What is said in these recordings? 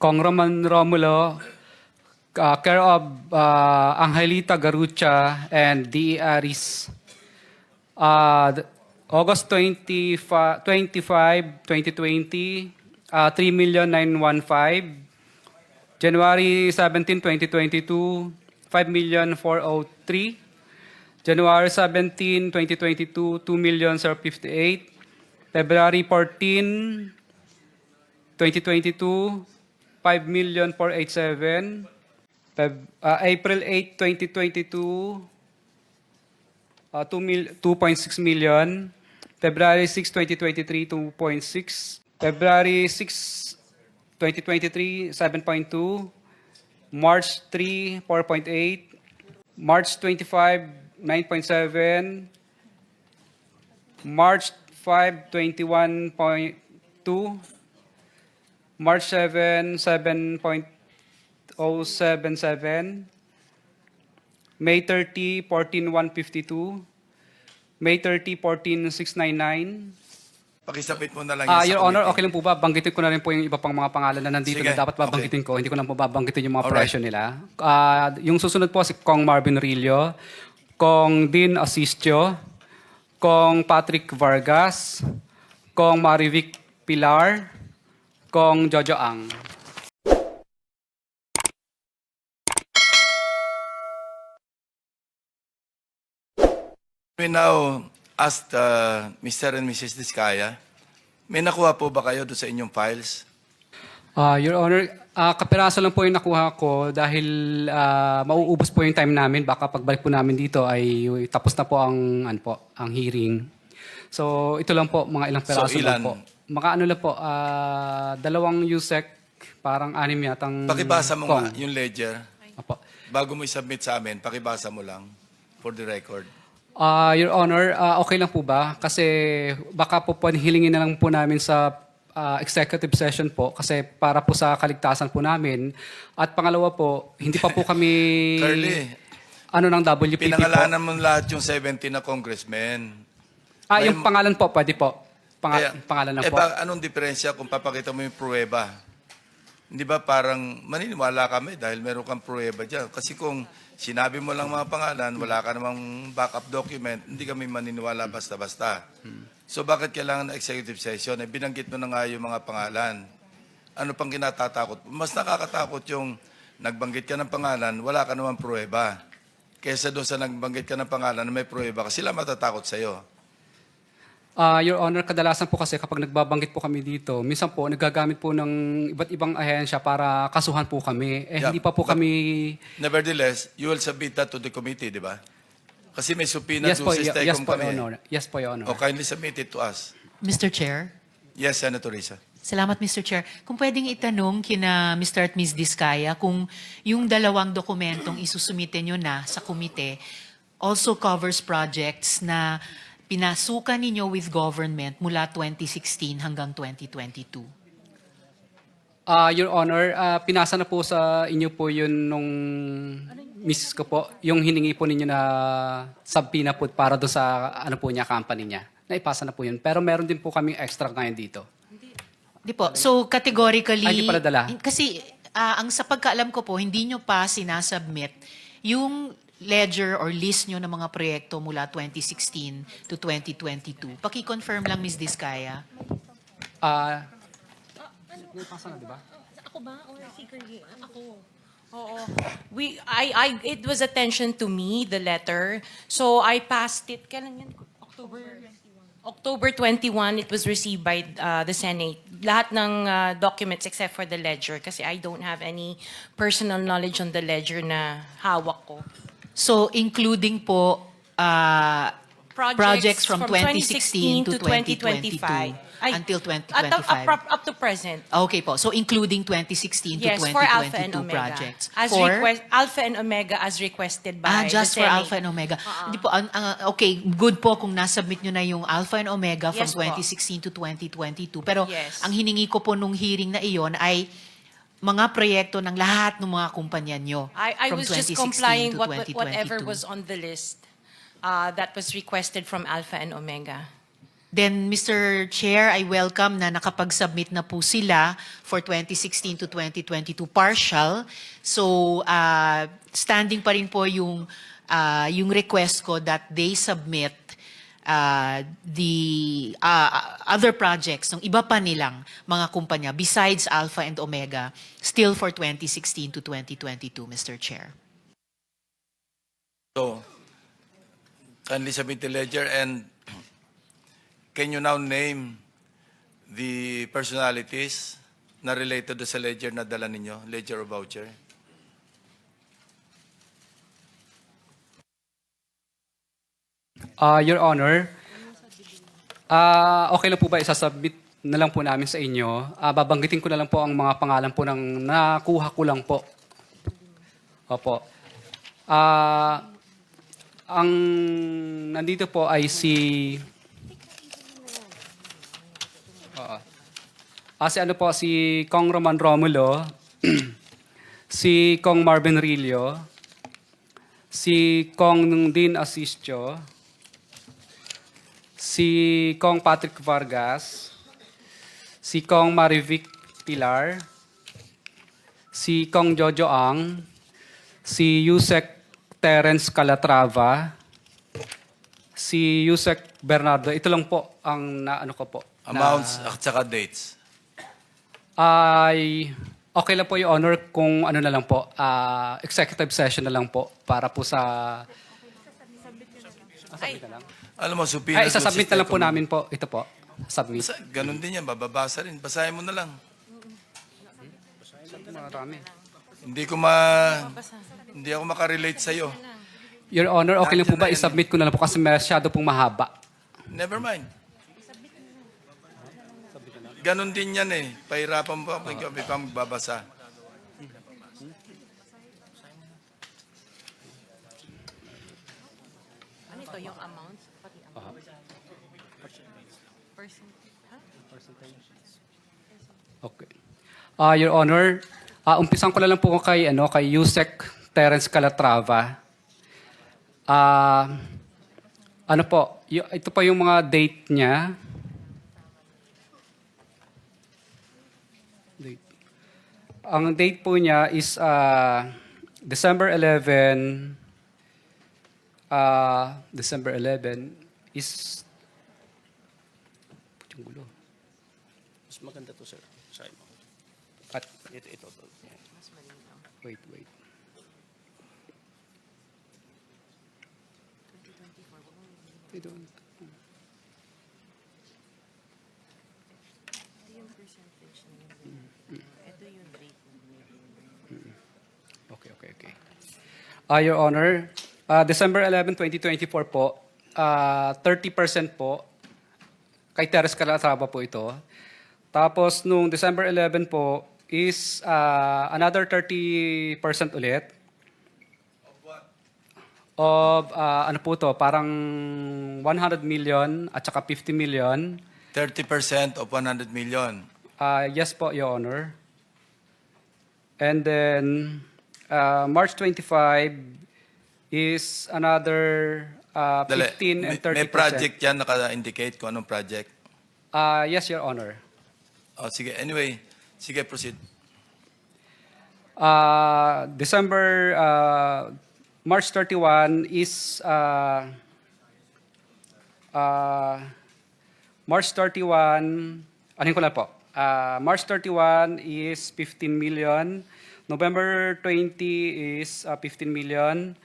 Kong Roman Romulo, care of Angelita Garucha and D. Aris. August 25, 2020, 3,915,000. January 17, 2022, 5,403,000. January 17, 2022, 2,058,000. February 14, 2022, 5,487,000. April 8, 2022, 2.6 million. February 6, 2023, 2.6. February 6, 2023, 7.2. March 3, 4.8. March 25, 9.7. March 5, 21.2. March 7, 7.077. May 30, 14,152. May 30, 14,699. Pakisabit mo na lang yun Your sa Honor, committee. okay lang po ba? Banggitin ko na rin po yung iba pang mga pangalan na nandito Sige, na dapat babanggitin ko. Hindi ko lang po babanggitin yung mga Alright. presyo nila. Yung susunod po si Kong Marvin Rillo, Kong Dean Asistio, Kong Patrick Vargas, Kong Marivic Pilar, Kong Jojo Ang. We now ask Mr. and Mrs. Diskaya, may nakuha po ba kayo doon sa inyong files? Your Honor, kapiraso lang po yung nakuha ko dahil mauubos po yung time namin. Baka pagbalik po namin dito ay tapos na po ang hearing. So ito lang po, mga ilang piraso ilan? lang po. Mga ano lang po, dalawang USEC, parang 6 yatang Pakibasa mo Kong. nga yung ledger. Apo. Bago mo i-submit sa amin, pakibasa mo lang for the record. Your Honor, okay lang po ba? Kasi baka po hilingin na lang po namin sa executive session po kasi para po sa kaligtasan po namin. At pangalawa po, hindi pa po kami Curly, ng WPP po. pinangalanan mo lahat yung 70 na congressmen. Yung pangalan po, pwede po. Kaya, Pangalan na po. anong diferensya kung papakita mo yung pruweba? Hindi ba parang maniniwala kami dahil meron kang pruweba dyan? Kasi kung sinabi mo lang mga pangalan, wala ka namang backup document, hindi kami maniniwala basta-basta. So bakit kailangan ng executive session? Binanggit mo na nga yung mga pangalan. Ano pang kinatatakot? Mas nakakatakot yung nagbanggit ka ng pangalan, wala ka namang pruweba. Kesa doon sa nagbanggit ka ng pangalan na may pruweba, kasi sila matatakot sa'yo. Your Honor, kadalasan po kasi kapag nagbabanggit po kami dito, minsan po nagagamit po ng iba't ibang ahensya para kasuhan po kami. Yeah, Hindi pa po but- kami... Nevertheless, you will submit that to the committee, di ba? Kasi may subpoena Yes po, duces yes tecum po, kami. Your Honor. Yes po, Your Honor. O kindly submit it to us. Mr. Chair? Yes, Senator Risa. Salamat, Mr. Chair. Kung pwedeng itanong kina Mr. at Ms. Diskaya kung yung dalawang dokumentong isusumite nyo na sa komite also covers projects na pinasukan ninyo with government mula 2016 hanggang 2022. Your Honor, pinasa na po sa inyo po yun nung misis ko po, yung hiningi po ninyo na subpoena po para do sa po niya, company niya. Naipasa na po yun. Pero meron din po kaming extra ngayon dito. Di po. So categorically... Ay, hindi pala dala. Kasi ang sa pagkaalam ko po, hindi nyo pa sinasubmit yung ledger or list nyo ng mga proyekto mula 2016 to 2022. Paki-confirm lang, Ms. Diskaya. Naipasa na, di ba? Ako ba? Or si Curly? Ako. Oo. It was attention to me, the letter. So I passed it. Kailan yan? October 21, it was received by the Senate. Lahat ng documents except for the ledger kasi I don't have any personal knowledge on the ledger na hawak ko. So including po projects from 2016 to 2022 until 2025. Up to present. Okay po. So including 2016 to Yes, for Alpha and 2022 Omega. projects. As Alpha and Omega as requested by Just the for Senate. Alpha and Omega. Hindi po, okay, good po kung nasubmit nyo na yung Alpha and Omega from Yes po. 2016 to 2022. Pero Yes. ang hiningi ko po nung hearing na iyon ay mga proyekto ng lahat ng mga kumpanya nyo I from was just 2016 complying to whatever 2022. was on the list that was requested from Alpha and Omega. Then, Mr. Chair, I welcome na nakapag-submit na po sila for 2016 to 2022 partial. So, standing pa rin po yung request ko that they submit the other projects ng iba pa nilang mga kumpanya besides Alpha and Omega still for 2016 to 2022, Mr. Chair. So, kindly submit the ledger, and can you now name the personalities na related sa ledger na dala ninyo, ledger or voucher? Your Honor, okay lang po ba isasubmit na lang po namin sa inyo? Babanggitin ko na lang po ang mga pangalan po ng nakuha ko lang po. Opo. Ang nandito po ay si si Kong Roman Romulo, si Kong Marvin Rillo, si Kong Dean Asistio, si Kong Patrick Vargas, si Kong Marivic Pilar, si Kong Jojo Ang, si Yusek Terence Calatrava, si Yusek Bernardo. Ito lang po ang naano ko po. Amounts at saka dates. Ay, okay lang po, Your Honor, kung ano na lang po, executive session na lang po para po sa... submit na lang? Alam mo, subpoena... Isasubmit na lang po namin po. Ito po. Submit. Ganun din yan, bababasa rin. Basahin mo na lang. Marami. Hindi ako makarelate sa'yo. Your Honor, okay lang po ba isubmit ko na lang po kasi masyado pong mahaba. Never mind. Ganun din yan eh. Pahirapan mo pa magbabasa. Ano ito, yung amount? Pati amount? Okay. Your Honor, umpisan ko na lang po kay Yusek Terence Calatrava. Ito pa yung mga date niya. Ang date po niya is December 11. December 11 is... Yung gulo. Mas maganda to, sir. Sorry mo. At, Ito. wait. They don't. Okay. Your Honor, December 11, 2024 po, 30% po, kay Teres Calatrava po ito. Tapos, nung December 11 po, is another 30% ulit. Of ano po to, parang 100 million at saka 50 million. 30% of 100 million. Yes po, Your Honor. And then, March 25 is another 15 and 30%. May project yan naka-indicate kung anong project. Yes, Your Honor. Sige, anyway. Sige, proceed. March 31 is March 31, anin ko lang po. March 31 is 15 million. November 20 is 15 million.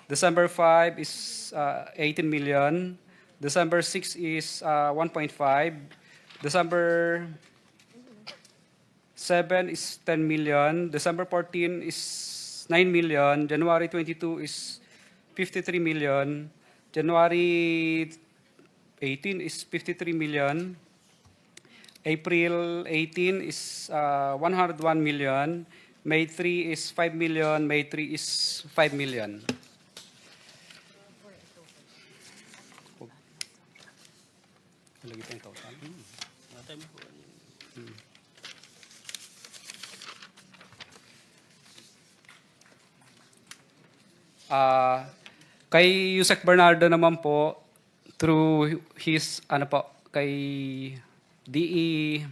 December 5 is 18 million. December 6 is 1.5. December 7 is 10 million. December 14 is 9 million. January 22 is 53 million. January 18 is 53 million. April 18 is 101 million. May 3 is 5 million. May 3 is 5 million. Lagi pa yung total. Natay mo po. Kay Yusek Bernardo naman po, through his kay DE,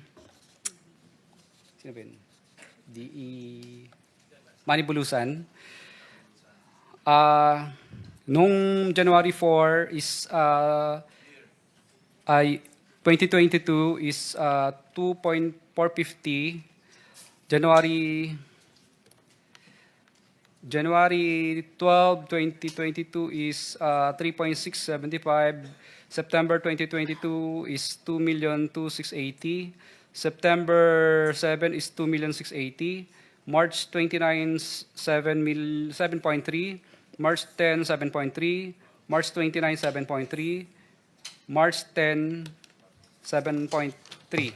sino ba yun? DE Manny Bulusan. Nung January 4 is ay 2022 is 2.450. January 12, 2022 is 3.675. September 2022 is 2,260,000. September 7 is 2,680,000. March 29, 7.3. March 10, 7.3. March 29, 7.3. March 10, 7.3.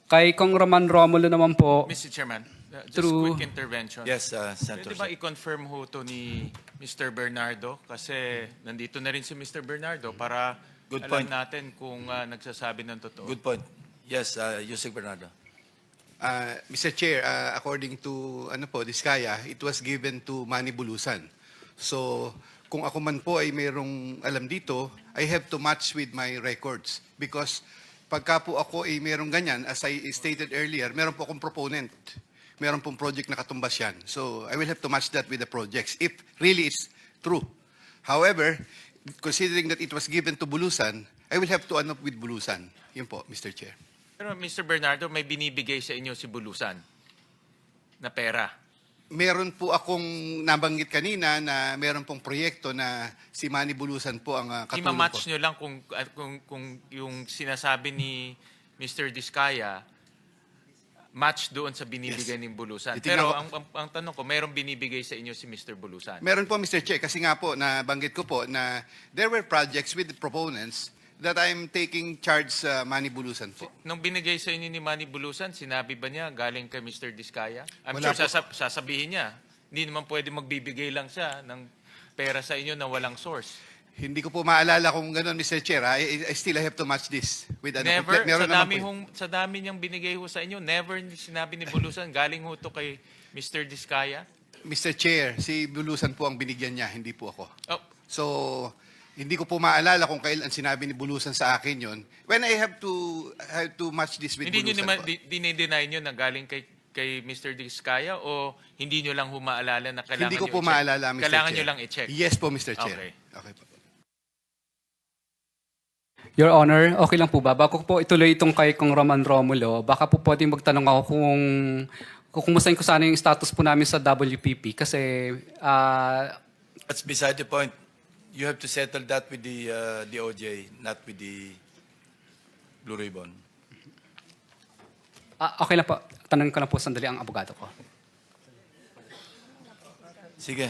Kay Kong Roman Romulo naman po, Mr. Chairman, just Through- quick intervention. Yes, Senator. Pwede ba i-confirm ho to ni Mr. Bernardo? Kasi nandito na rin si Mr. Bernardo para Good alam point. natin kung nagsasabi ng totoo. Good point. Yes, Yusek Bernardo. Mr. Chair, according to Diskaya, it was given to Manny Bulusan. So, kung ako man po ay mayroong alam dito, I have to match with my records. Because pagka po ako ay mayroong ganyan, as I stated earlier, meron po akong proponent. Meron pong project na katumbas yan. So, I will have to match that with the projects, if really it's true. However, considering that it was given to Bulusan, I will have to ano with Bulusan. Yun po, Mr. Chair. Pero Mr. Bernardo, may binibigay sa inyo si Bulusan na pera. Meron po akong nabanggit kanina na meron pong proyekto na si Manny Bulusan po ang katulong ko. I-match nyo lang kung yung sinasabi ni Mr. Diskaya match doon sa binibigay ni Bulusan. Titignan Pero ko- ang tanong ko, mayroong binibigay sa inyo si Mr. Bulusan? Meron po, Mr. Chair, kasi nga po, nabanggit ko po na there were projects with the proponents that I'm taking charge sa Manny Bulusan po. Nung binigay sa inyo ni Manny Bulusan, sinabi ba niya galing kay Mr. Diskaya? I'm Wala sure po. sasabihin niya. Hindi naman pwede magbibigay lang siya ng pera sa inyo na walang source. Hindi ko po maalala kung gano'n, Mr. Chair. I still have to match this with ano. Never, Meron naman po. sa dami niyang binigay ho sa inyo, never sinabi ni Bulusan, galing ho to kay Mr. Diskaya? Mr. Chair, si Bulusan po ang binigyan niya, hindi po ako. Oh, So, hindi ko po maalala kung kailan sinabi ni Bulusan sa akin yon. When I have to match this with hindi niyo Bulusan naman, po. dinideny niyo na galing kay Mr. Diskaya o hindi niyo lang ho maalala na kailangan Hindi ko niyo po i-check? maalala, Mr. Kailangan Chair. niyo lang i-check? Yes po, Mr. Chair. Okay. Okay po. Your Honor, okay lang po ba? Bago ko po ituloy itong kay Kong Roman Romulo, baka po pwedeng magtanong ako kung kumustahin ko sana yung status po namin sa WPP kasi That's beside the point. You have to settle that with the DOJ, not with the Blue Ribbon. okay lang po. Tanong ko lang po sandali ang abogado ko. Sige.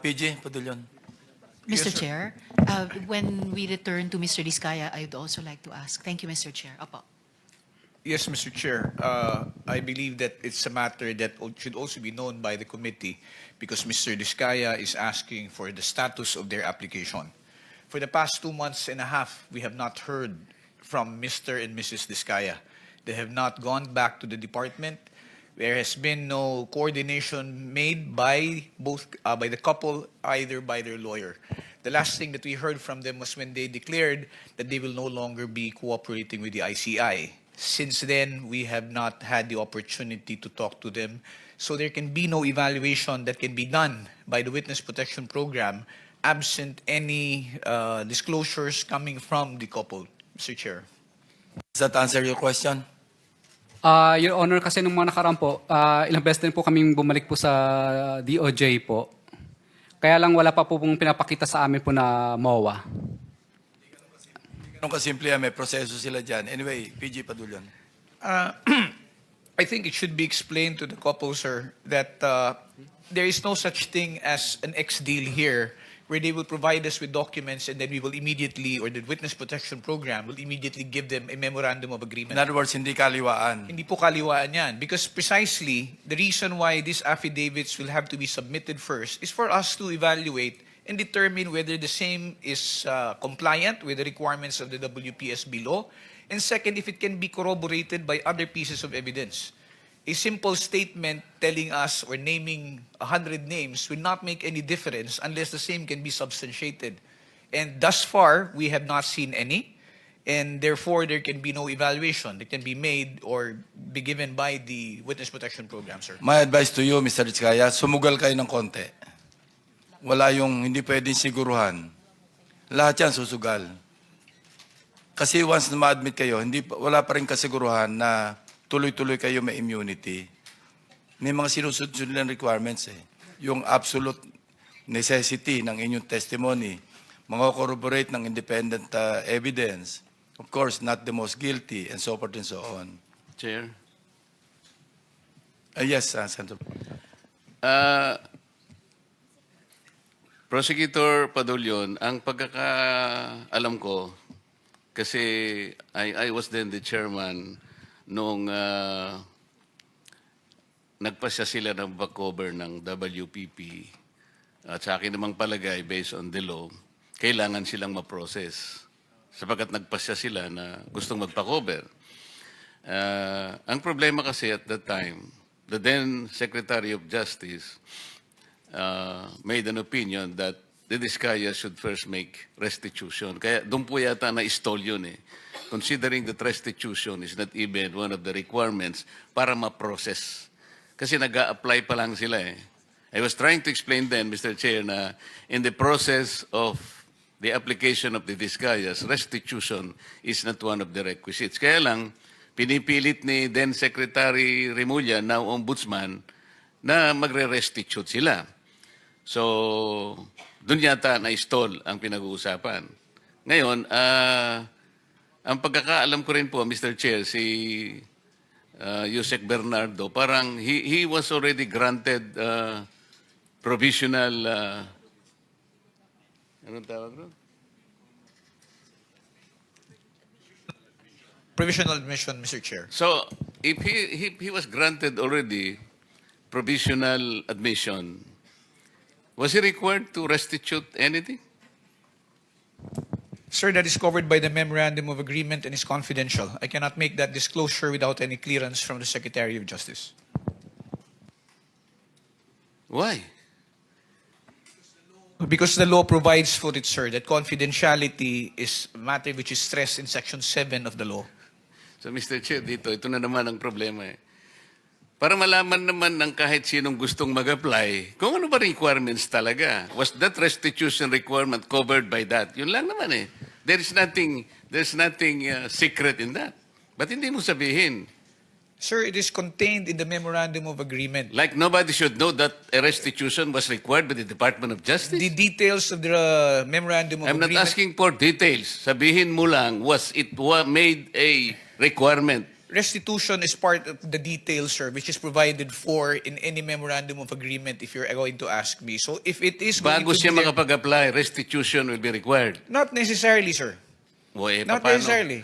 PG, Padulyon. Mr. Chair, when we return to Mr. Diskaya, I'd also like to ask. Thank you, Mr. Chair. Apo. Yes, Mr. Chair. I believe that it's a matter that should also be known by the committee because Mr. Diskaya is asking for the status of their application. For the past 2 months and a half, we have not heard from Mr. and Mrs. Diskaya. They have not gone back to the department. There has been no coordination made by by the couple, either by their lawyer. The last thing that we heard from them was when they declared that they will no longer be cooperating with the ICI. Since then, we have not had the opportunity to talk to them. So there can be no evaluation that can be done by the Witness Protection Program absent any disclosures coming from the couple, Mr. Chair. Does that answer your question? Your Honor, kasi nung mga nakaraan po, ilang beses din po kaming bumalik po sa DOJ po. Kaya lang wala pa po pong pinapakita sa amin po na MOA. Ganun kasimple yan, may proseso sila dyan. Anyway, PG, Padulyon. I think it should be explained to the couple, sir, that there is no such thing as an ex-deal here where they will provide us with documents and then we will immediately, or the Witness Protection Program will immediately give them a memorandum of agreement. In other words, hindi kaliwaan. Hindi po kaliwaan yan. Because precisely, the reason why these affidavits will have to be submitted first is for us to evaluate and determine whether the same is compliant with the requirements of the WPSB law. And second, if it can be corroborated by other pieces of evidence. A simple statement telling us or naming 100 names will not make any difference unless the same can be substantiated. And thus far, we have not seen any. And therefore, there can be no evaluation that can be made or be given by the Witness Protection Program, sir. My advice to you, Mr. Diskaya, sumugal kayo ng konti. Wala yung hindi pwedeng siguruhan. Lahat yan susugal. Kasi once na ma-admit kayo, wala pa rin kasiguruhan na tuloy-tuloy kayo may immunity. May mga sinusunod nilang requirements eh. Yung absolute necessity ng inyong testimony, mga corroborate ng independent evidence, of course, not the most guilty, and so forth and so on. Chair. Yes, Senator. Prosecutor Padulyon, ang pagkakaalam ko, kasi I was then the chairman nung nagpasya sila ng back-cover ng WPP at sa akin namang palagay, based on the law, kailangan silang ma-process sapagkat nagpasya sila na gustong magpa-cover. Ang problema kasi at that time, the then Secretary of Justice made an opinion that the Diskaya should first make restitution. Kaya doon po yata na-stall yun eh. Considering that restitution is not even one of the requirements para ma-process. Kasi nag-a-apply pa lang sila eh. I was trying to explain then, Mr. Chair, na in the process of the application of the Diskayas, restitution is not one of the requisites. Kaya lang, pinipilit ni then Secretary Remulla, now Ombudsman, na magre-restitute sila. So, dun yata na-stall ang pinag-uusapan. Ngayon, ang pagkakaalam ko rin po, Mr. Chair, si Yusek Bernardo, parang he was already granted provisional, anong tawag ron? Provisional admission, Mr. Chair. So, if he was granted already provisional admission, was he required to restitute anything? Sir, that is covered by the Memorandum of Agreement and is confidential. I cannot make that disclosure without any clearance from the Secretary of Justice. Why? Because the law provides for it, sir, that confidentiality is a matter which is stressed in Section 7 of the law. So, Mr. Chair, ito na naman ang problema eh. Para malaman naman ng kahit sinong gustong mag-apply, kung ano ba requirements talaga. Was that restitution requirement covered by that? Yun lang naman eh. There's nothing secret in that. Ba't hindi mo sabihin? Sir, it is contained in the Memorandum of Agreement. Like nobody should know that a restitution was required by the Department of Justice? The details of the Memorandum of I'm not Agreement... asking for details. Sabihin mo lang, was it made a requirement? Restitution is part of the details, sir, which is provided for in any Memorandum of Agreement if you're going to ask me. So if it is going Bago to siya be there- makapag-apply, restitution will be required. Not necessarily, sir. O, Not paano? necessarily.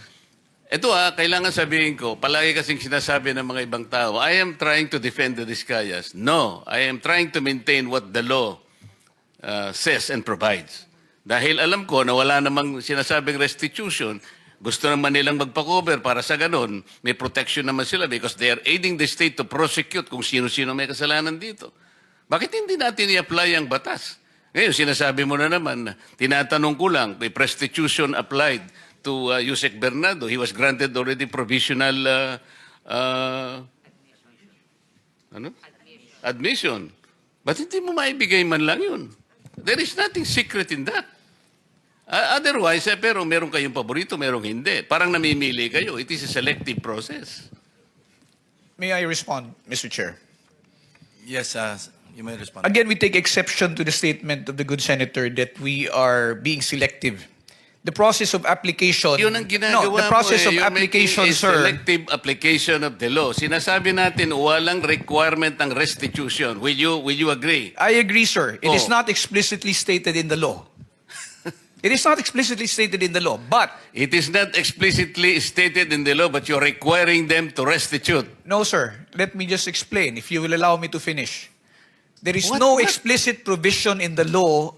Ito kailangan sabihin ko, palagi kasing sinasabi ng mga ibang tao, I am trying to defend the Diskayas. No, I am trying to maintain what the law says and provides. Dahil alam ko na wala namang sinasabing restitution, gusto naman nilang magpa-cover para sa ganun, may protection naman sila because they are aiding the state to prosecute kung sino-sino may kasalanan dito. Bakit hindi natin i-apply ang batas? Ngayon, sinasabi mo na naman, tinatanong ko lang, if restitution applied to Yusek Bernardo, he was granted already provisional admission. Ba't hindi mo maibigay man lang yun? There is nothing secret in that. Otherwise, pero meron kayong paborito, merong hindi. Parang namimili kayo. It is a selective process. May I respond, Mr. Chair? Yes, you may respond. Again, we take exception to the statement of the good senator that we are being selective. The process of application... Yun ang ginagawa No, the process mo of You're application, making a sir... selective application of the law. Sinasabi natin, walang requirement ng restitution. Will you agree? I agree, sir. It is Oh. not explicitly stated in the law. It is not explicitly stated in the law, but... It is not explicitly stated in the law, but you're requiring them to restitute. No, sir. Let me just explain, if you will allow me to finish. There is What- no what? explicit provision in the law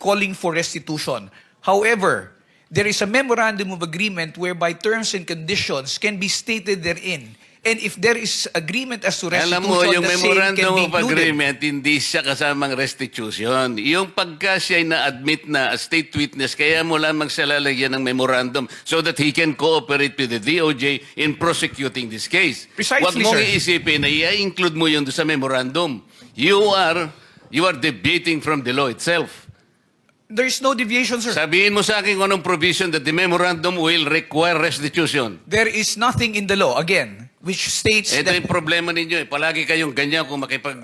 calling for restitution. However, there is a memorandum of agreement whereby terms and conditions can be stated therein And if there is agreement as to restitution, Alam mo, yung the same can memorandum be of included. agreement, hindi siya kasamang restitution. Yung pagka siya na-admit na as state witness, kaya mo lamang siya lalagyan ng memorandum so that he can cooperate with the DOJ in prosecuting this case. Precisely, Huwag mong sir. iisipin na i-include mo yun doon sa memorandum. You are deviating from the law itself. There is no deviation, sir. Sabihin mo sa akin kung anong provision that the memorandum will require restitution. There is nothing in the law, again, which states Ito that... yung problema ninyo. Palagi kayong ganyan kung makipag...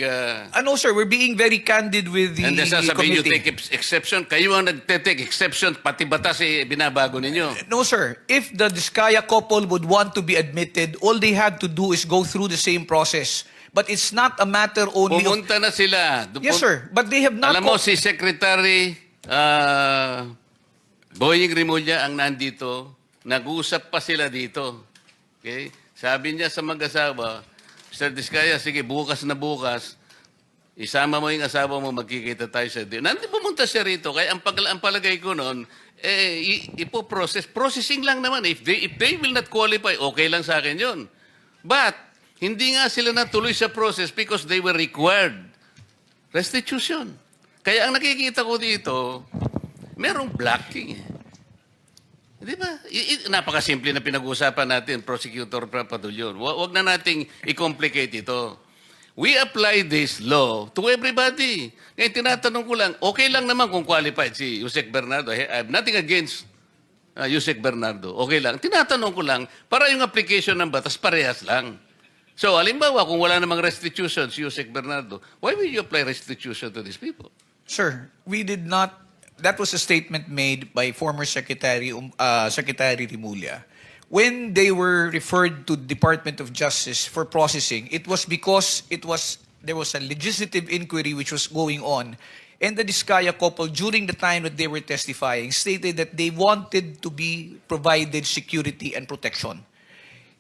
Ano, sir, we're being very candid with the and then sasabihin nyo committee. take exception. Kayo ang nagte-take exception. Pati batas binabago ninyo. No, sir. If the Diskaya couple would want to be admitted, all they had to do is go through the same process. But it's not a matter only of... Pumunta na sila. Yes, sir. But they have not... Alam mo, si Secretary Boying Rimulya ang nandito. Nag-usap pa sila dito. Okay? Sabi niya sa mag-asawa, Mr. Diskaya, sige, bukas na bukas, isama mo yung asawa mo, magkikita tayo sa din. Nandito pumunta siya rito. Kaya ang palagay ko noon, ipo-process. Processing lang naman. If they will not qualify, okay lang sa akin yun. But, hindi nga sila natuloy sa process because they were required restitution. Kaya ang nakikita ko dito, merong blocking. Di ba? Napakasimple na pinag-uusapan natin, Prosecutor Papadulyon. Huwag na nating i-complicate ito. We apply this law to everybody. Ngayon, tinatanong ko lang, okay lang naman kung qualified si Yusek Bernardo. I have nothing against Yusek Bernardo. Okay lang. Tinatanong ko lang, para yung application ng batas, parehas lang. So, halimbawa, kung wala namang restitution si Yusek Bernardo, why will you apply restitution to these people? Sir, we did not... That was a statement made by former Secretary Rimulya. When they were referred to Department of Justice for processing, it was because there was a legislative inquiry which was going on, and the Diskaya couple, during the time that they were testifying, stated that they wanted to be provided security and protection.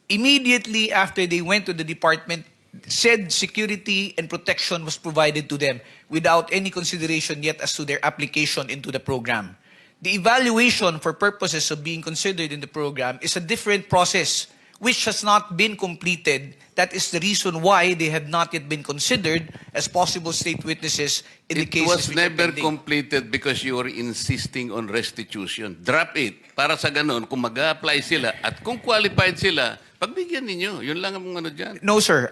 Immediately after they went to the department, said security and protection was provided to them without any consideration yet as to their application into the program. The evaluation for purposes of being considered in the program is a different process which has not been completed. That is the reason why they have not yet been considered as possible state witnesses in the It cases was which are never pending. completed because you were insisting on restitution. Drop it. Para sa ganun, kung mag-apply sila at kung qualified sila, pagbigyan ninyo. Yun lang ang ano dyan. No, sir.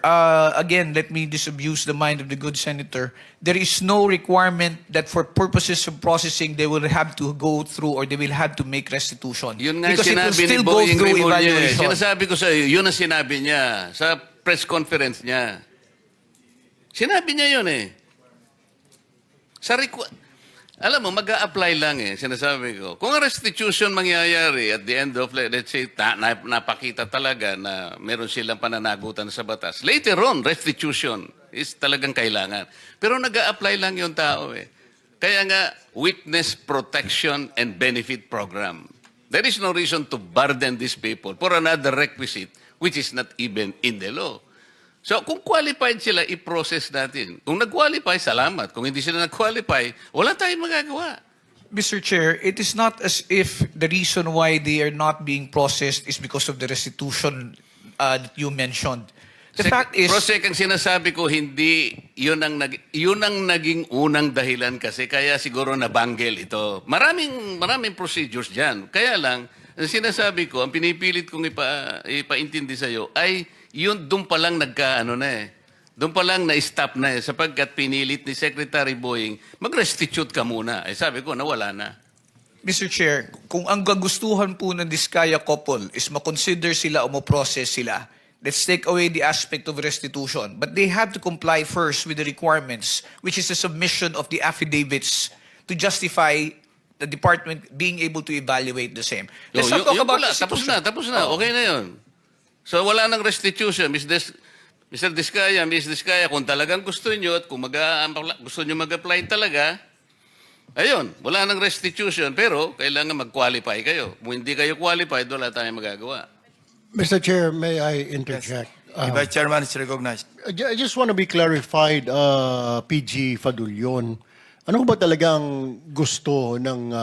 Again, let me disabuse the mind of the good senator. There is no requirement that for purposes of processing, they will have to go through or they will have to make restitution. Yun nga Because it will sinabi ni still go Boying through Rimulya. evaluation. Sinasabi ko sa iyo, yun ang sinabi niya sa press conference niya. Sinabi niya yun eh. Alam mo, mag-a-apply lang eh, sinasabi ko. Kung ang restitution mangyayari at the end of, let's say, napakita talaga na meron silang pananagutan sa batas. Later on, restitution is talagang kailangan. Pero nag-a-apply lang yung tao eh. Kaya nga, Witness Protection and Benefit Program. There is no reason to burden these people for another requisite which is not even in the law. So, kung qualified sila, i-process natin. Kung nag-qualify, salamat. Kung hindi sila nag-qualify, wala tayong magagawa. Mr. Chair, it is not as if the reason why they are not being processed is because of the restitution that you mentioned. The fact is... Prosek, ang sinasabi ko, hindi, yun ang naging unang dahilan kasi, kaya siguro nabanggel ito. Maraming procedures dyan. Kaya lang, ang sinasabi ko, ang pinipilit kong ipaintindi sa'yo, ay yun doon pa lang doon pa lang na-stop na sapagkat pinilit ni Secretary Boying, mag-restitute ka muna. Sabi ko, nawala na. Mr. Chair, kung ang kagustuhan po ng Diskaya couple is makonsider sila o ma-process sila, let's take away the aspect of restitution. But they have to comply first with the requirements, which is the submission of the affidavits to justify the department being able to evaluate the same. Let's not talk about restitution. Tapos na. Okay na yun. So wala nang restitution. Mr. Diskaya, Ms. Diskaya, kung talagang gusto nyo at kung gusto nyo mag-apply talaga, ayun, wala nang restitution. Pero kailangan mag-qualify kayo. Kung hindi kayo qualified, wala tayong magagawa. Mr. Chair, may I interject? Vice Chairman is recognized. I just want to be clarified, PG Fadulyon. Ano ba talagang gusto ng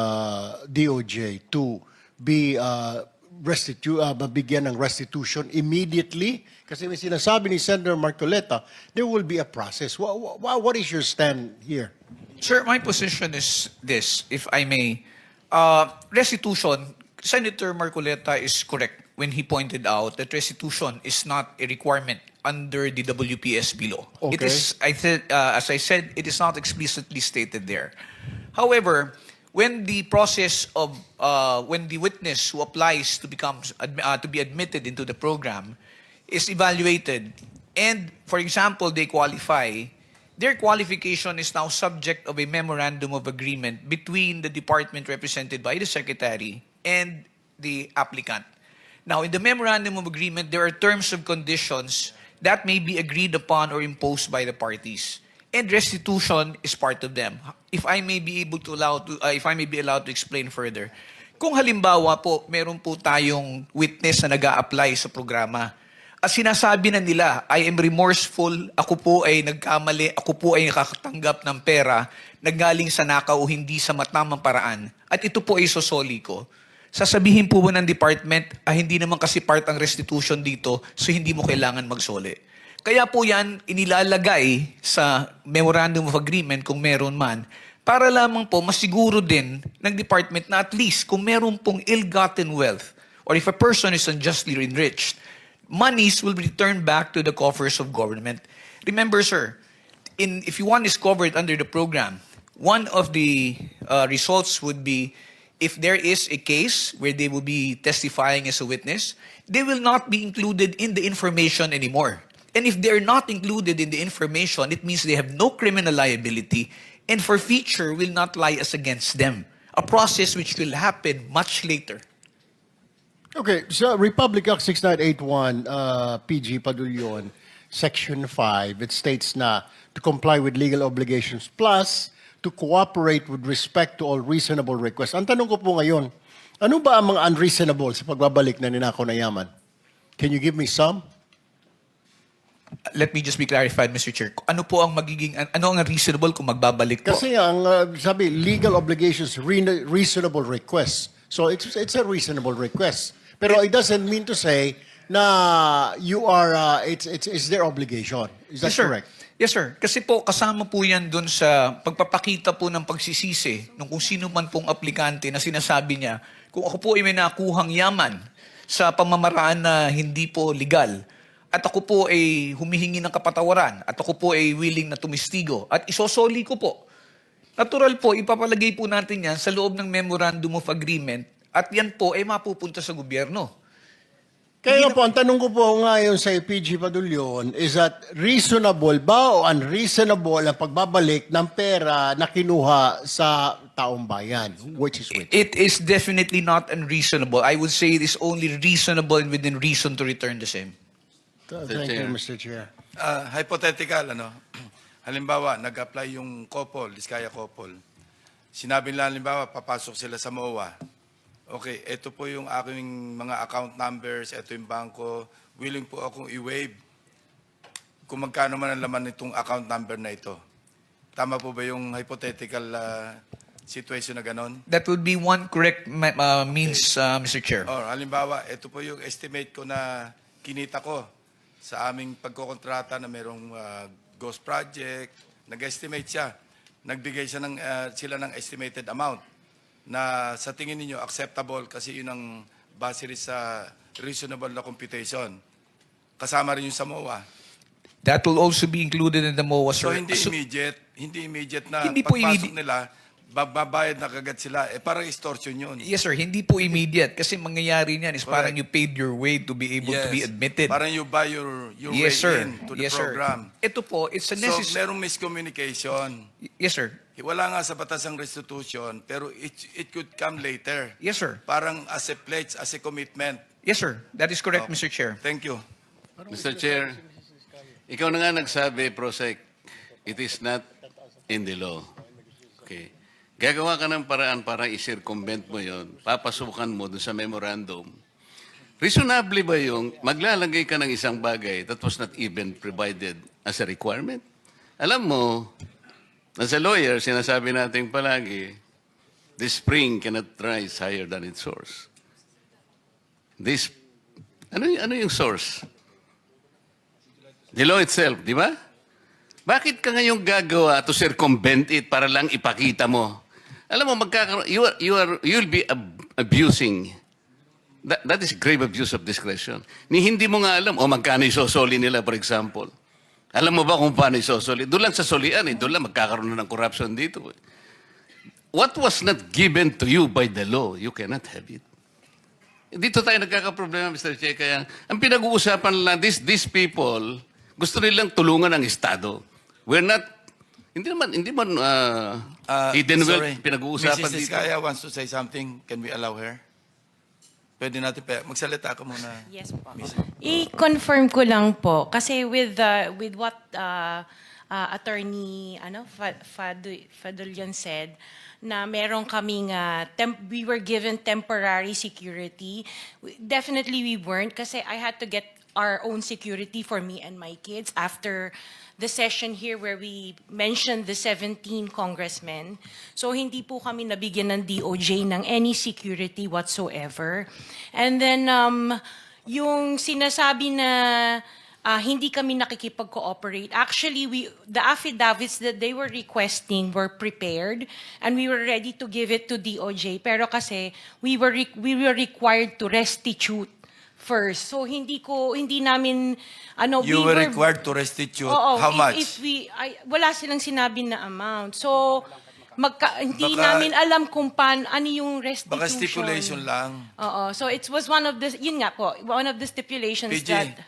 DOJ to be mabigyan ng restitution immediately? Kasi may sinasabi ni Senator Marcoleta, there will be a process. What is your stand here? Sir, my position is this, if I may. Restitution, Senator Marcoleta is correct when he pointed out that restitution is not a requirement under the WPSB law. It Okay. is, as I said, it is not explicitly stated there. However, when the process of when the witness who applies to to be admitted into the program is evaluated, and for example they qualify, their qualification is now subject of a memorandum of agreement between the department represented by the secretary and the applicant. Now, in the memorandum of agreement, there are terms and conditions that may be agreed upon or imposed by the parties, and restitution is part of them. If I may be allowed to explain further, kung halimbawa po meron po tayong witness na nag-a-apply sa programa, at sinasabi na nila, I am remorseful, ako po ay nagkamali, ako po ay nakakatanggap ng pera na galing sa nakaw o hindi sa matamang paraan, at ito po ay sosoli ko, sasabihin po ba ng department, hindi naman kasi part ang restitution dito, so hindi mo kailangan magsoli. Kaya po yan inilalagay sa memorandum of agreement kung meron man, para lamang po masiguro din ng department na at least kung meron pong ill-gotten wealth, or if a person is unjustly enriched, monies will be returned back to the coffers of government. Remember, sir, if one is covered under the program, one of the results would be if there is a case where they will be testifying as a witness, they will not be included in the information anymore. And if they're not included in the information, it means they have no criminal liability, and forfeiture will not lie as against them. A process which will happen much later. Okay, so Republic Act 6981, PG Padulyon, Section 5, it states na to comply with legal obligations plus to cooperate with respect to all reasonable requests. Ang tanong ko po ngayon, ano ba ang mga unreasonable sa pagbabalik na ninakaw na yaman? Can you give me some? Let me just be clarified, Mr. Chair. Ano po ang ano ang reasonable kung magbabalik po? Kasi ang sabi, legal obligations, reasonable requests. So it's a reasonable request. Pero it doesn't mean to say na you are, it's their obligation. Is that Yes, sir. correct? Yes, sir. Kasi po, kasama po yan dun sa pagpapakita po ng pagsisisi ng kung sino man pong aplikante na sinasabi niya, kung ako po ay may nakuhang yaman sa pamamaraan na hindi po legal, at ako po ay humihingi ng kapatawaran, at ako po ay willing na tumistigo, at isosoli ko po. Natural po, ipapalagay po natin yan sa loob ng Memorandum of Agreement, at yan po ay mapupunta sa gobyerno. Kaya po, ang tanong ko po ngayon sa PG Padulyon, is that reasonable ba o unreasonable ang pagbabalik ng pera na kinuha sa taong bayan, which is which? It is definitely not unreasonable. I would say it is only reasonable and within reason to return the same. Thank you, Chair. Mr. Chair. Hypothetical, halimbawa, nag-apply yung couple, Diskaya couple. Sinabi nila, halimbawa, papasok sila sa MOA. Okay, ito po yung aking mga account numbers, ito yung bangko, willing po akong i-waive kung magkano man ang laman nitong account number na ito. Tama po ba yung hypothetical situation na ganon? That would be one correct means, Mr. Chair. Or halimbawa, ito po yung estimate ko na kinita ko sa aming pagkokontrata na merong ghost project. Nag-estimate siya. Nagbigay sila ng estimated amount na sa tingin ninyo acceptable kasi yun ang base rin sa reasonable na computation. Kasama rin yung sa MOA. That will also be included in the MOA, So sir. hindi immediate na Hindi po pagpasok nila, babayad na kagad sila. Parang extortion yun. Yes, sir. Hindi po immediate. Kasi mangyayari niyan is parang you paid your way to be able to be admitted. Parang you buy your way Yes, sir. in to the Yes, sir. program. Ito po, it's a So necessary... merong miscommunication. Yes, sir. Wala nga sa batas ang restitution, pero it could come later. Yes, sir. Parang as a pledge, as a commitment. Yes, sir. That is correct, Okay. Mr. Chair. Thank you. Mr. Chair, ikaw na nga nagsabi, Prosec, it is not in the law. Okay. Gagawa ka ng paraan para i-circumvent mo yon, papasukan mo dun sa memorandum. Reasonably ba yung maglalagay ka ng isang bagay that was not even provided as a requirement? Alam mo, as a lawyer, sinasabi natin palagi, the spring cannot rise higher than its source. this, ano yung source? The law itself, di ba? Bakit ka ngayong gagawa to circumvent it para lang ipakita mo? Alam mo, you'll be abusing. That is grave abuse of discretion. Ni hindi mo nga alam, magkano isosoli nila, for example. Alam mo ba kung paano isosoli? Doon lang sa solian, doon lang magkakaroon na ng corruption dito. What was not given to you by the law, you cannot have it. Dito tayo nagkakaproblema, Mr. Che. Kaya, ang pinag-uusapan lang, these people, gusto nilang tulungan ang Estado. We're not, hindi man hidden wealth, pinag-uusapan Mrs. dito. Diskaya wants to say something. Can we allow her? Pwede natin, magsalita ka muna. Yes po. I-confirm ko lang po kasi with what attorney Fadulyan said na meron kaming we were given temporary security. Definitely we weren't kasi I had to get our own security for me and my kids after the session here where we mentioned the 17 congressmen. So hindi po kami nabigyan ng DOJ ng any security whatsoever. And then yung sinasabi na hindi kami nakikipag-cooperate. Actually, the affidavits that they were requesting were prepared and we were ready to give it to DOJ. Pero kasi we were required to restitute first. So hindi namin You were required to restitute. How much? Wala silang sinabi na amount. So hindi Baka- namin alam kung ano yung restitution. Baka stipulation lang. Oo. So it was one of the one of the stipulations PG, that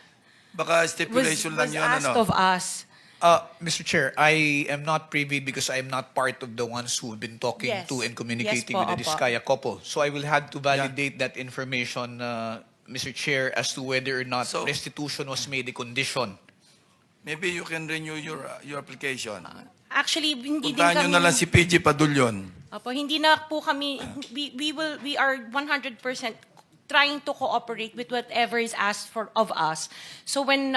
baka was stipulation lang yun, asked of us. Mr. Chair, I am not privy because I am not part of the ones who have been talking Yes. to and communicating Yes po, with the opo. Diskaya couple. So I will have to validate that information, Mr. Chair, as to whether or not So- restitution was made a condition. Maybe you can renew your application. Actually, hindi din Puntahan nyo kami... na lang si PG Padulyon. Opo, hindi na po kami... We are 100% trying to cooperate with whatever is asked of us. So when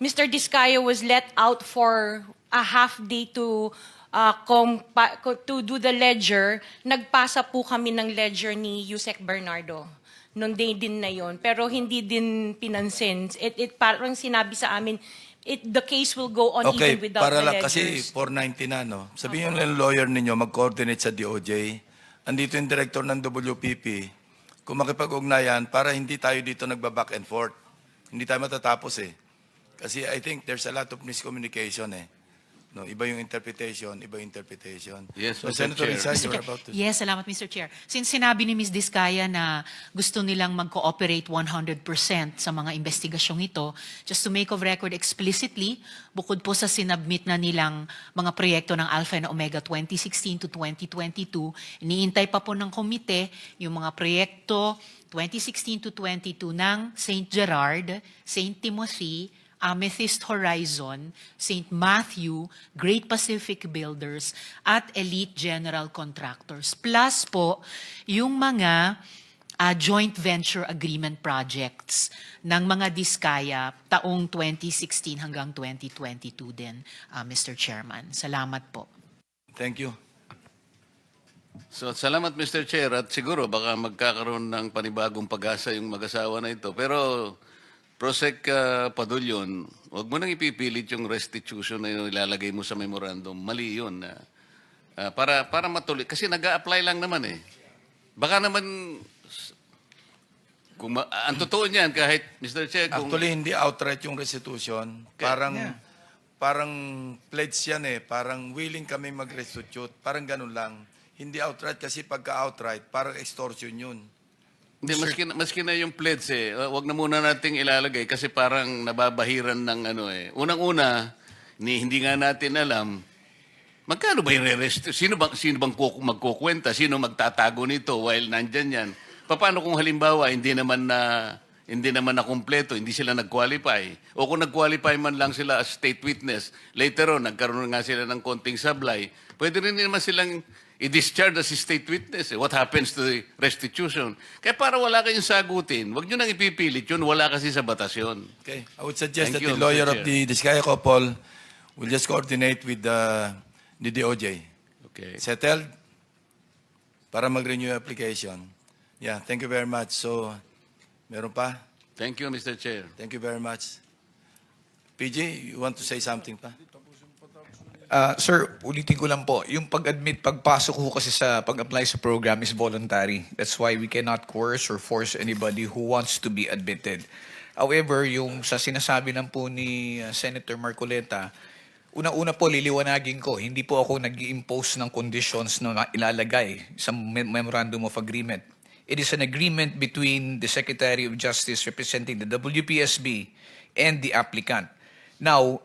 Mr. Diskaya was let out for a half day to do the ledger, nagpasa po kami ng ledger ni Yusek Bernardo nung day din na yon. Pero hindi din pinansin. Parang sinabi sa amin, the case will go on Okay, even without para the lang kasi ledgers. 490 na, no? Sabihin yung lawyer ninyo, mag-coordinate sa DOJ. Andito yung director ng WPP. Kung makipag-ugnayan, para hindi tayo dito nagba-back and forth. Hindi tayo matatapos eh. Kasi I think there's a lot of miscommunication eh. No, iba yung interpretation, iba yung interpretation. Yes, So, Mr. Senator Chair. Risa, you're about to... Yes, salamat Mr. Chair. Since sinabi ni Ms. Diskaya na gusto nilang mag-cooperate 100% sa mga investigasyong ito, just to make of record explicitly, bukod po sa sinabmit na nilang mga proyekto ng Alpha and Omega 2016 to 2022, iniintay pa po ng komite yung mga proyekto 2016 to 22 ng St. Gerard, St. Timothy, Amethyst Horizon, St. Matthew, Great Pacific Builders, at Elite General Contractors. Plus po, yung mga joint venture agreement projects ng mga Diskaya taong 2016 hanggang 2022 din, Mr. Chairman. Salamat po. Thank you. So, salamat Mr. Chair at siguro baka magkakaroon ng panibagong pag-asa yung mag-asawa na ito. Pero Prosec Padulyon, huwag mo nang ipipilit yung restitution na yung ilalagay mo sa memorandum. Mali yun. Para matuloy. Kasi nag-a-apply lang naman eh. Baka naman, ang totoo niyan kahit, Mr. Chair, kung... Actually, hindi outright yung restitution. Parang pledge yan eh. Parang willing kami mag-restitute. Parang ganun lang. Hindi outright kasi pagka-outright, parang extortion yun. Hindi, maski na yung pledge eh. Wag na muna nating ilalagay kasi parang nababahiran ng ano eh. Unang-una, hindi nga natin alam, magkano ba yung re-restitute? Sino bang magkukwenta? Sino magtatago nito while nandyan yan? Paano kung halimbawa, hindi naman na kumpleto, hindi sila nag-qualify? O kung nag-qualify man lang sila as state witness, later on, nagkaroon nga sila ng konting sablay, pwede rin naman silang i-discharge as state witness. What happens to the restitution? Kaya para wala kayong sagutin, wag nyo nang ipipilit yun, wala kasi sa batas yun. Okay. I would suggest Thank that you, the lawyer Mr. of the Diskaya couple will just coordinate with the DOJ. Okay. Settled? Para mag-renew your application. Yeah, thank you very much. So, Meron pa? Thank you, Mr. Chair. Thank you very much. PG, you want to say something pa? Sir, ulitin ko lang po, yung pag-admit, pagpasok ko kasi sa pag-apply sa program is voluntary. That's why we cannot coerce or force anybody who wants to be admitted. However, yung sa sinasabi lang po ni Senator Marcoleta, una-una po liliwanagin ko, hindi po ako nag-impose ng conditions na ilalagay sa Memorandum of Agreement. It is an agreement between the Secretary of Justice representing the WPSB and the applicant. Now,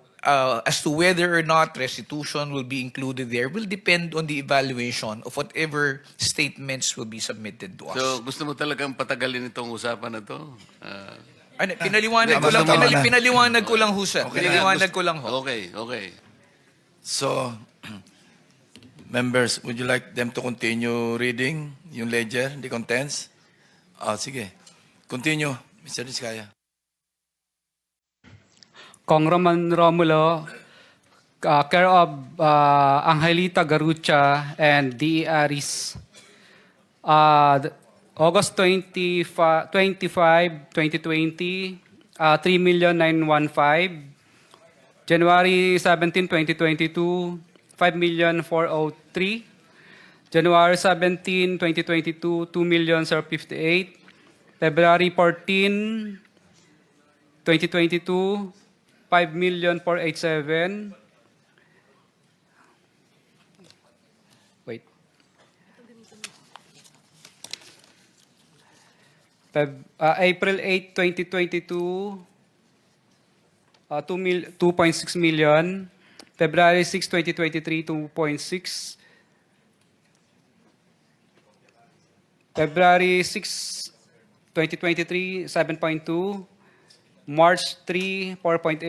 as to whether or not restitution will be included there will depend on the evaluation of whatever statements will be submitted to us. So, gusto mo talagang patagalin itong usapan na to? Pinaliwanag ko lang, Tama na. pinaliwanag ko lang ho, sir. Pinaliwanag ko lang ho. Okay. So, members, would you like them to continue reading yung ledger, the contents? Sige. Continue, Mr. Diskaya. Congressman Romulo, care of Angelita Garucha and D. Aris, August 25, 2020, 3,915,000. January 17, 2022, 5,403,000. January 17, 2022, 2,058,000. February 14, 2022, 5,487,000. Wait. April 8, 2022, 2.6 million. February 6, 2023, 2.6. February 6, 2023, 7.2. March 3, 4.8.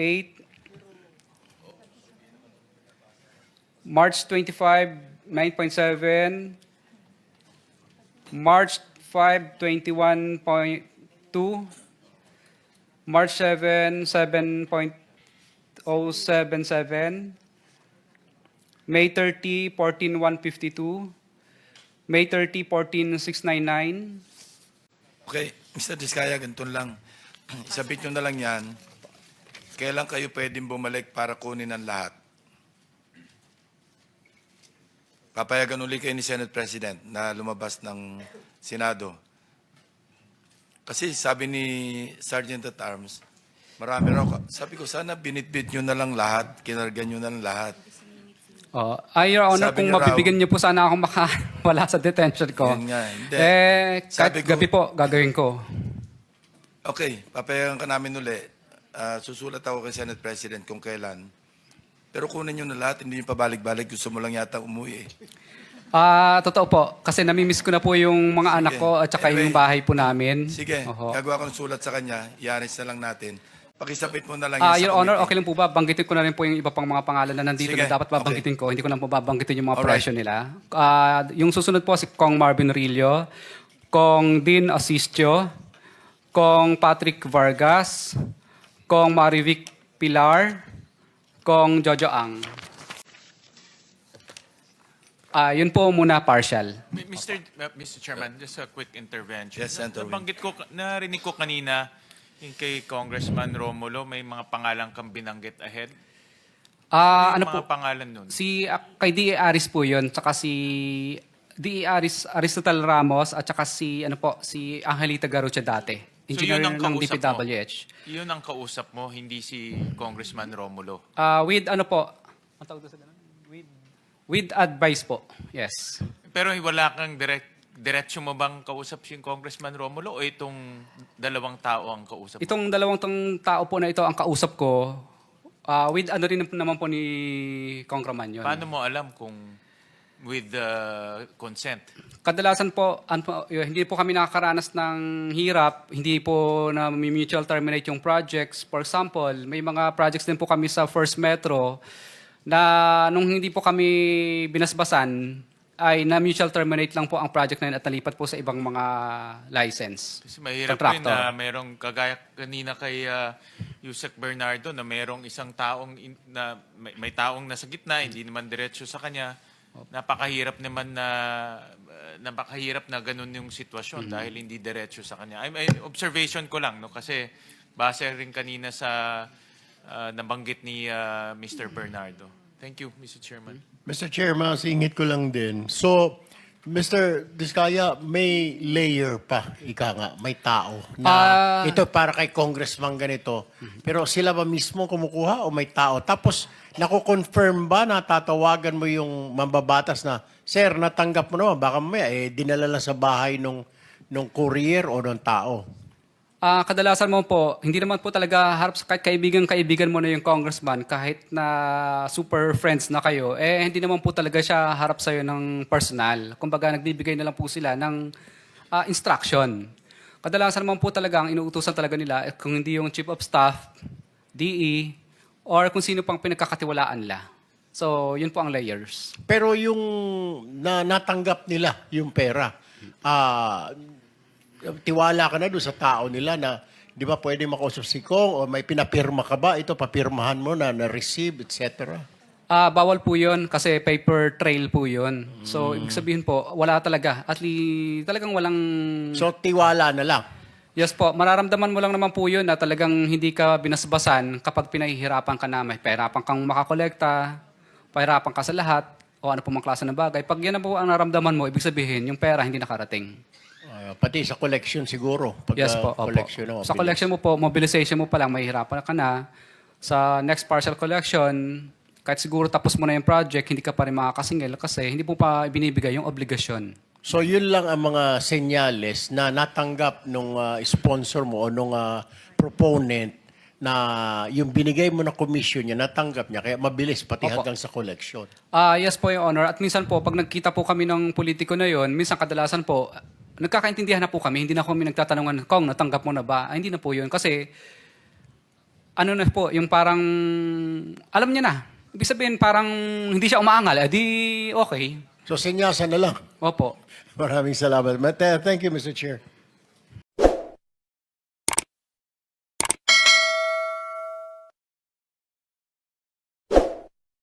March 25, 9.7. March 5, 21.2. March 7, 7.077. May 30, 14,152. May 30, 14,699. Okay, Mr. Diskaya, ganito lang. Isabit nyo na lang yan. Kailan kayo pwedeng bumalik para kunin ang lahat? Papayagan uli kayo ni Senate President na lumabas ng Senado. Kasi sabi ni Sergeant at Arms, marami raw. Sabi ko, sana binitbit nyo na lang lahat, kinargan nyo na lang lahat. Your Honor, Sabi kung niyo raw- mabibigyan niyo po sana akong wala sa detention ko. Yun nga, hindi. Kahit Sabi ko- gabi po, gagawin ko. Okay, papayagan ka namin uli. Susulat ako kay Senate President kung kailan. Pero kunin nyo na lahat, hindi nyo pabalik-balik. Gusto mo lang yata umuwi eh. Totoo po. Kasi namimiss ko na po yung mga anak ko at saka Anyway, yung bahay po namin. Sige, Oho. gagawa ko ng sulat sa kanya. Ianis na lang natin. Pakisapit mo na lang Your sa Honor, committee. okay lang po ba? Banggitin ko na rin po yung iba pang mga pangalan na nandito Sige, na dapat babanggitin ko. Hindi ko na po babanggitin yung mga Alright. presyo nila. Yung susunod po si Kong Marvin Rillo, Kong Dean Asistio, Kong Patrick Vargas, Kong Marivic Pilar, Kong Jojo Ang. Yun po muna partial. Mr. Chairman, just a quick intervention. Yes, Senator Win. Narinig ko kanina yung kay Congressman Romulo, may mga pangalang kang binanggit ahead. Ano Mga po? pangalan nun? Kay D.A. Aris po yun, tsaka si D.A. Aristotle Ramos, at tsaka si Angelita Garucha dati. Engineer yun ang ng kausap DPWH. Yun ang kausap mo, hindi si Congressman Romulo. With ano po? Ang tawag doon sa ganun? With advice po. Yes. Pero wala kang diretso mo bang kausap si Congressman Romulo o itong dalawang tao ang kausap mo? Itong dalawang tao po na ito ang kausap ko, with ano rin naman po ni Congressman yun. Paano mo alam kung with consent? Kadalasan po, hindi po kami nakakaranas ng hirap, hindi po na mutual terminate yung projects. For example, may mga projects din po kami sa First Metro na nung hindi po kami binasbasan, ay na mutual terminate lang po ang project na yun at nalipat po sa ibang mga license. Kasi mahirap po yun Contractor. na merong kagaya kanina kay Yusek Bernardo na merong isang taong na may taong nasa gitna, hindi naman diretso sa kanya. napakahirap naman napakahirap na ganun yung sitwasyon dahil hindi diretso sa kanya. Observation ko lang, no, kasi base rin kanina sa nabanggit ni Mr. Bernardo. Thank you, Mr. Chairman. Mr. Chair, masingit ko lang din. So, Mr. Diskaya, may layer pa, ika nga, may tao na ito para kay congressman ganito. Pero sila ba mismo kumukuha o may tao? Tapos, nako-confirm ba na tatawagan mo yung mambabatas na, Sir, natanggap mo naman, baka mamaya, dinala lang sa bahay nung courier o nung tao? Kadalasan mo po, hindi naman po talaga harap sa kahit kaibigan mo na yung congressman, kahit na super friends na kayo, hindi naman po talaga siya harap sa'yo ng personal. Kumbaga, nagbibigay na lang po sila ng instruction. Kadalasan naman po talaga, ang inuutusan talaga nila, kung hindi yung chief of staff, DE, or kung sino pang pinagkakatiwalaan nila. So, yun po ang layers. Pero yung natanggap nila yung pera, tiwala ka na doon sa tao nila na, di ba pwede makausap si Kong o may pinapirma ka ba? Ito, papirmahan mo na receive, etc. Bawal po yun kasi paper trail po yun. So, ibig sabihin po, wala talaga. At talagang walang... So, tiwala na lang. Yes po, mararamdaman mo lang naman po yun na talagang hindi ka binasbasan kapag pinahihirapan ka na. May pahirapan kang makakolekta, pahirapan ka sa lahat, o ano po mang klase ng bagay. Pag yan na po ang naramdaman mo, ibig sabihin, yung pera hindi nakarating. Pati sa collection siguro. Pag, Yes po, opo. collection na Sa collection mo po, mobilization mo pa lang, mahihirapan ka na. Sa next partial collection, kahit siguro tapos mo na yung project, hindi ka pa rin makakasingil kasi hindi po pa binibigay yung obligasyon. So yun lang ang mga senyales na natanggap nung sponsor mo o nung proponent na yung binigay mo na commission niya, natanggap niya. Kaya mabilis pati Opo. hanggang sa collection. Yes po, Your Honor. At minsan po, pag nagkita po kami ng politiko na yon, minsan kadalasan po, nagkakaintindihan na po kami, hindi na kami nagtatanungan, Kong, natanggap mo na ba? Hindi na po yun. Kasi, ano na po, yung parang, alam niya na. Ibig sabihin, parang hindi siya umaangal. Di okay. So senyasan na lang. Opo. Maraming salamat. Thank you, Mr. Chair.